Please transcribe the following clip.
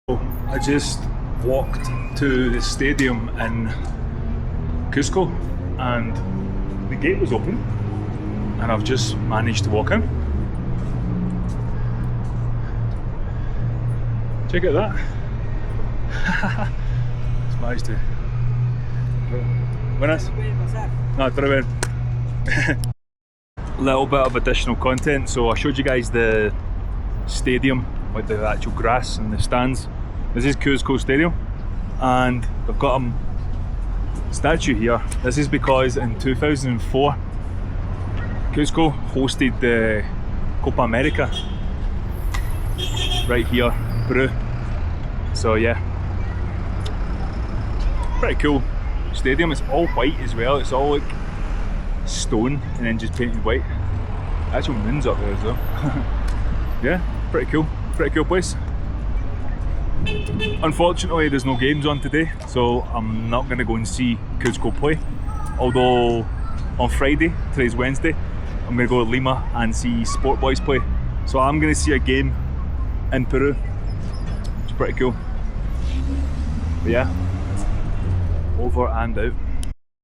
I just walked to the stadium in Cusco and the gate was open and I've just managed to walk in. Check out that. Just managed to. Buenas. No, está bien. Little bit of additional content. So I showed you guys the stadium with the actual grass and the stands. This is Cusco Stadium and they've got a statue here. This is because in 2004 Cusco hosted the Copa America right here in Peru. So yeah, pretty cool stadium. It's all white as well. It's all like stone and then just painted white. The actual moon's up there as well. Yeah, pretty cool place. Unfortunately there's no games on today, so I'm not going to go and see Cusco play. Although on Friday, today's Wednesday, I'm going to go to Lima and see Sport Boys play. So I'm going to see a game in Peru. It's pretty cool. But yeah, over and out.